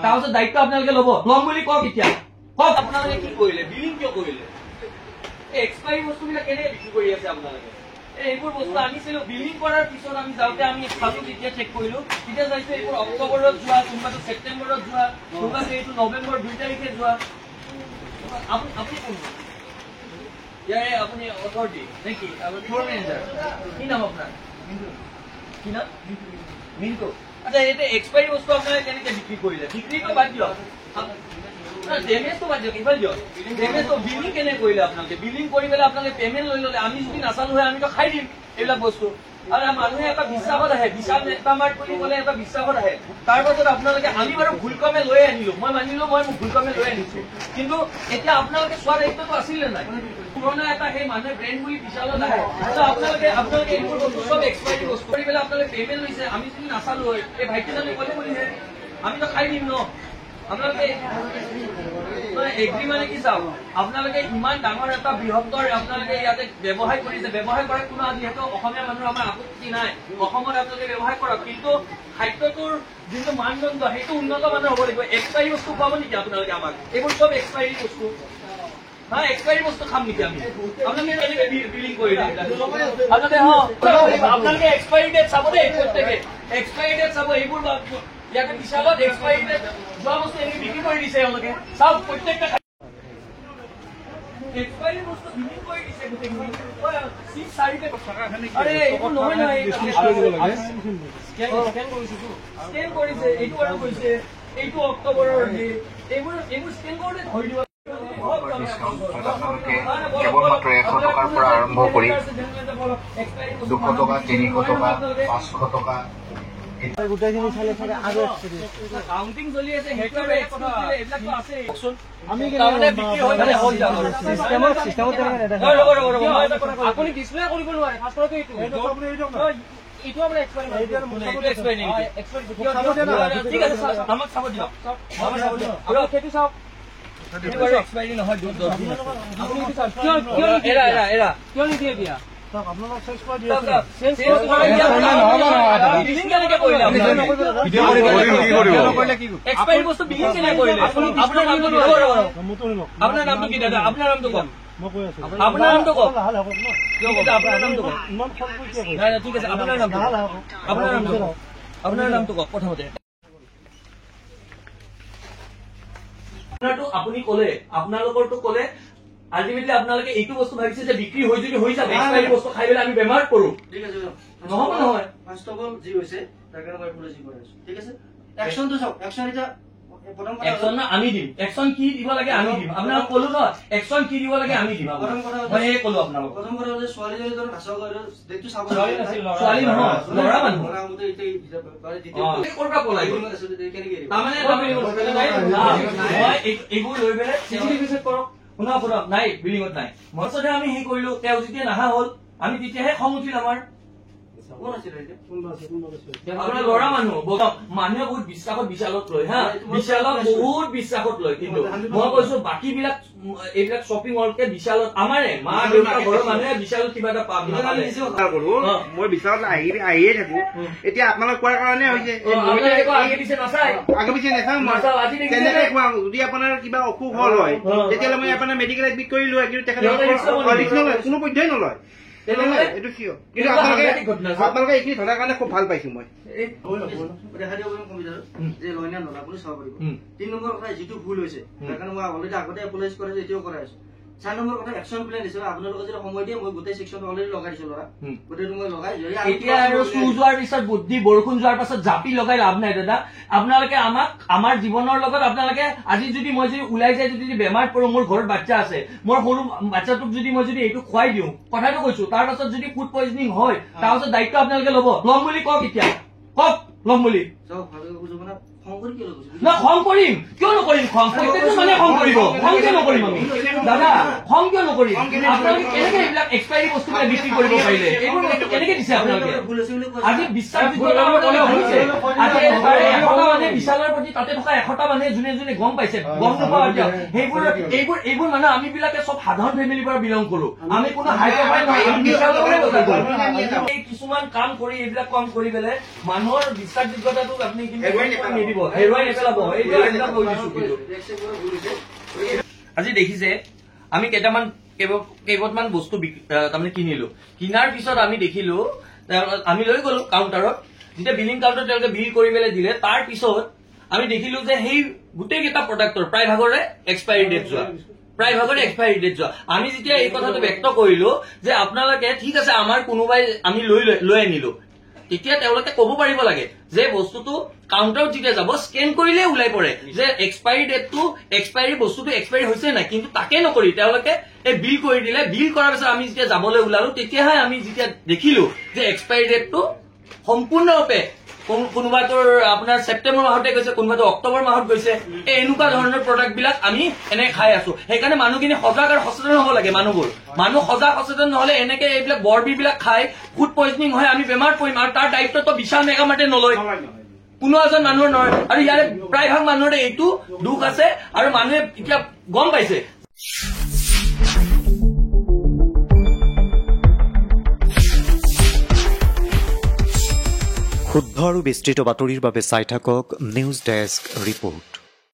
তাৰপিছত দায়িত্ব আপোনালোকে ল'ব বুলি কওক। এতিয়া কওক আপোনালোকে কি কৰিলে, বিলিং কিয় কৰিলে, এক্সপায়াৰী বস্তুবিলাক কেনেকে বিক্ৰী কৰি আছে আপোনালোকে? এইবোৰ বস্তু আনিছিলো, বিলিং কৰাৰ পিছত আমি যাওঁতে আমি চালো, তেতিয়া চেক কৰিলো, তেতিয়া চাইছো এইবোৰ অক্টোবৰত যোৱা, কোনোবাটো ছেপ্টেম্বৰত যোৱা, কোনোবাটো এইটো নৱেম্বৰ 2 তাৰিখে যোৱা। আপুনি কোন? ইয়াৰে আপুনি অথৰিটি নে কি? ফ্ল'ৰ মেনেজাৰ কি নাম আপোনাৰ? কি নাম? মিণ্টু। আচ্ছা, এইটো এক্সপায়াৰী বস্তু আপোনালোকে কেনেকে বিক্ৰী কৰিলে? বিক্ৰীটো বাদ দিয়ক, ডেমেজটো বাদ দিয়ক, ইফাল দিয়ক। ডেমেজটো বিলিং কেনেকে কৰিলে আপোনালোকে? বিলিং কৰি পেলাই আপোনালোকে পেমেণ্ট লৈ ল'লে। আমি যদি নাচালো হয় আমিতো খাই দিম এইবিলাক বস্তু। আৰু মানুহে এটা বিশ্বাসত আহে, বিশাল নেটমাৰ্ট বুলি ক'লে এটা বিশ্বাসত আহে। তাৰ পাছত আপোনালোকে, আমি বাৰু ভুল কামে লৈ আনিলো, মই মানিলো মই ভুল কামে লৈ আনিছো, কিন্তু এতিয়া আপোনালোকে চোৱা দায়িত্বটো আছিলে নাই? পুৰণা এটা সেই মানুহে ব্ৰেণ্ড বুলি বিশালত আহে, আপোনালোকে এইবোৰ বস্তু চব এক্সপায়াৰী বস্তু কৰি পেলাই আপোনালোকে পেমেণ্ট লৈছে। আমি যদি নাচালো হয়, এই ভাইটিজনে ক'লে বুলিহে আমিতো খাই দিম ন। আপোনালোকে এগ্ৰি মানে কি চাওক, আপোনালোকে ইমান ডাঙৰ এটা বৃহত্তৰ আপোনালোকে ইয়াতে ব্যৱসায় কৰিছে। ব্যৱসায় কৰাত কোনো যিহেতু অসমীয়া মানুহৰ আমাৰ আপত্তি নাই, অসমত আপোনালোকে ব্যৱসায় কৰক, কিন্তু খাদ্যটোৰ যোনটো মানদণ্ড সেইটো উন্নত মানৰ হ'ব লাগিব। এক্সপায়াৰী বস্তু খুৱাব নেকি আপোনালোকে আমাক? এইবোৰ চব এক্সপায়াৰী বস্তু। হা, এক্সপায়াৰী বস্তু খাম নেকি আমি? আপোনালোকে কেনেকে বিলিং কৰিলে? আপোনালোকে এক্সপায়াৰী ডেট চাব দেই, প্ৰত্যেকে এক্সপায়াৰী ডেট চাব। এইবোৰ ইয়াতে বিশালত এক্সপায়াৰী ডেট যোৱা বস্তু এনেকে বিক্ৰী কৰি দিছে এওঁলোকে। চাওক, প্ৰত্যেকটা এক্সপায়াৰী বস্তু বিক্ৰী কৰি দিছে গোটেইখিনি। আৰে এইবোৰ নহয় নহয়, স্কেন কৰিছে, এইটো আৰু কৈছে এইটো অক্টোবৰৰ ডেট। এইবোৰ স্কেন কৰোঁতে ধৰি দিব। কেৱল মাত্ৰ 100 টকাৰ পৰা আৰম্ভ কৰি 200 টকা, 300 টকা, 500 টকা গোটেইখিনি চালে চাগে আৰু কাউন্টিং চলি আছে, সেইটো এইবিলাকতো আছে। আপুনি ডিছপ্লে কৰিব নোৱাৰে, এইটো আপোনাৰ ঠিক আছে, আমাক চাব দিয়ক, সেইটো চাওক। এক্সপায়াৰী নহয়, কিয় নিদিয়ে দিয়া? এক্সপায়াৰী বস্তু বিলিং কেনেকে কৰিলে? আপোনাৰ নামটো কি দাদা? আপোনাৰ নামটো কওক, আপোনাৰ নামটো কওক, আপোনাৰ নামটো কওক। নাই ঠিক আছে, আপোনাৰ নামটো আপোনাৰ নামটো কওক প্ৰথমতে। আপুনি ক'লে, আপোনালোকৰটো ক'লে, আল্টিমেটলি আপোনালোকে এইটো বস্তু ভাবিছে যে বিক্ৰী হৈ যদি হৈ যাব, এক্সপায়াৰী বস্তু খাই পেলাই আমি বেমাৰ কৰো। ঠিক আছে, নহ'ব নহয়। ফাৰ্ষ্ট অফ অল যি হৈছে তাৰ কাৰণে মই এপোলজি কৰি আছো। ঠিক আছে, একশ্যনটো চাওক। একশ্যন এতিয়া একশ্যন না আমি দিম, একশ্যন কি দিব লাগে আমি দিম। আপোনাক ক'লো ন, একশ্যন কি দিব লাগে আমি দিম। প্ৰথম কথা মই এই ক'লো আপোনালোক, প্ৰথম কথা হ'ল যে ছোৱালীজনী ধৰক ডেটটো চাব, ছোৱালী নহয়, ল'ৰা মানুহ। এইবোৰ লৈ পেলাই চিচিটিভি চেক কৰক। শুনক, নাই বিলিঙত নাই। মচতে আমি সেই কৰিলো, তেওঁ যেতিয়া নাহা হ'ল আমি তেতিয়াহে খং উঠিল আমাৰ। আপোনাৰ ল'ৰা মানুহ, মানুহে বহুত বিশ্বাসত বিশালত লয়। হা, বিশালত বহুত বিশ্বাসত লয়, কিন্তু মই কৈছো বাকী বিলাক এইবিলাক শ্বপিং মলতকে বিশালত আমাৰে মা দেউতা ঘৰৰ মানুহে বিশালত কিবা এটা পাম নাপালে। মই বিশালত আহিয়ে থাকো। এতিয়া আপোনালোক কোৱাৰ কাৰণে হৈছে, আগে পিছে নাচাওঁ মই। তেনেকে খুৱাওঁ, যদি আপোনাৰ কিবা অসুখ হল হয় তেতিয়াহ'লে মই আপোনাৰ মেডিকেল এডমিট কৰিলো হয়, কিন্তু তেখেতে কোনো পধ্যেই নলয়। এইটো কিয়? কিন্তু আপোনালোকে এইখিনি ধৰাৰ কাৰণে খুব ভাল পাইছো মই। দেখা দিব কম্পিউটাৰত যে লয় নে নলয় আপুনি চাব পাৰিব। 3 নম্বৰ কথা, যিটো ভুল হৈছে তাৰ কাৰণে মই অলৰেডি আগতে এপলাইজ কৰাইছো, এতিয়াও কৰাই আছো। 4 নম্বৰ কথা, একশ্যন প্লেন দিছে। আপোনালোকে যদি সময় দিয়ে মই গোটেই সেকশ্যন অলৰেডি লগাই দিছো। ল'ৰা গোটেইটো মই লগাই এতিয়া আৰু চুৰ যোৱাৰ পিছত বুদ্ধি, বৰষুণ যোৱাৰ পাছত জাপি লগাই লাভ নাই দাদা। আপোনালোকে আমাক আমাৰ জীৱনৰ লগত আপোনালোকে আজি যদি মই যদি ওলাই যাই যদি বেমাৰ পৰো, মোৰ ঘৰত বাচ্চা আছে, মোৰ সৰু বাচ্চাটোক যদি মই যদি এইটো খুৱাই দিওঁ, কথাটো কৈছো, তাৰ পাছত যদি ফুড পয়জনিং হয়, তাৰ পাছত দায়িত্ব আপোনালোকে ল'ব বুলি কওক। এতিয়া কওক ল'ম বুলি। খং কৰিম, কিয় নকৰিম? খং প্ৰত্যেকটো মানে খং কৰিব, খং কিয় নকৰিম আমি দাদা? খং কিয় নকৰিম? আপোনালোকে কেনেকে এইবিলাক এক্সপায়াৰী বস্তু বিক্ৰী কৰিব পাৰিলে? এইবোৰ বস্তু কেনেকে দিছে আপোনালোকে? আজি বিশ্বাসযোগ্যতা হৈছে, আজি 100টা মানে বিশালৰ প্ৰতি তাতে থকা 100টা মানুহে যোনে যোনে গম পাইছে, গম নোপোৱা এইবোৰ মানে আমি বিলাকে চব সাধাৰণ ফেমিলিৰ পৰা বিলং কৰো। আমি কোনো হাই প্ৰফাইল নহয়, কিছুমান কাম কৰি এইবিলাক কাম কৰি পেলাই মানুহৰ বিশ্বাসযোগ্যতাটো আপুনি নিদিব। থাকিব, হেৰুৱাই নেপেলাব। এইটো একদম কৈ দিছো। কিন্তু আজি দেখিছে আমি কেইবাটামান বস্তু তাৰমানে কিনিলো। কিনাৰ পিছত আমি দেখিলো, আমি লৈ গলো কাউণ্টাৰত, যেতিয়া বিলিং কাউণ্টাৰত তেওঁলোকে বিল কৰি পেলাই দিলে, তাৰ পিছত আমি দেখিলো যে সেই গোটেই কেইটা প্ৰডাক্টৰ প্ৰায় ভাগৰে এক্সপায়াৰী ডেট যোৱা, প্ৰায় ভাগৰে এক্সপায়াৰী ডেট যোৱা। আমি যেতিয়া এই কথাটো ব্যক্ত কৰিলো যে আপোনালোকে ঠিক আছে, আমাৰ কোনোবাই আমি লৈ আনিলো, তেতিয়া তেওঁলোকে ক'ব পাৰিব লাগে যে বস্তুটো কাউণ্টাৰত যেতিয়া যাব স্কেন কৰিলে ওলাই পৰে যে এক্সপায়াৰী ডেটটো, এক্সপায়াৰী বস্তুটো এক্সপায়াৰী হৈছে নাই, কিন্তু তাকে নকৰি তেওঁলোকে এই বিল কৰি দিলে। বিল কৰাৰ পিছত আমি যেতিয়া যাবলৈ ওলালো, তেতিয়াহে আমি যেতিয়া দেখিলো যে এক্সপায়াৰী ডেটটো সম্পূৰ্ণৰূপে কোনোবাটো আপোনাৰ ছেপ্টেম্বৰ মাহতে গৈছে, কোনোবাটো অক্টোবৰ মাহত গৈছে। এনেকুৱা ধৰণৰ প্ৰডাক্ট বিলাক আমি এনে খাই আছো। সেইকাৰণে মানুহখিনি সজাগ আৰু সচেতন হব লাগে। মানুহ সজাগ সচেতন নহলে এনেকে এইবিলাক বৰবিৰ বিলাক খাই ফুড পয়জনিং হয়, আমি বেমাৰ পৰিম। আৰু তাৰ দায়িত্বটো বিশাল মেগামাৰ্টে নলয়, কোনো এজন মানুহৰ নহয়। আৰু ইয়াৰে প্ৰায়ভাগ মানুহৰে এইটো দুখ আছে, আৰু মানুহে এতিয়া গম পাইছে। শুদ্ধ আৰু বিস্তৃত বাতৰিৰ বাবে চাই থাকক নিউজ ডেস্ক ৰিপৰ্ট।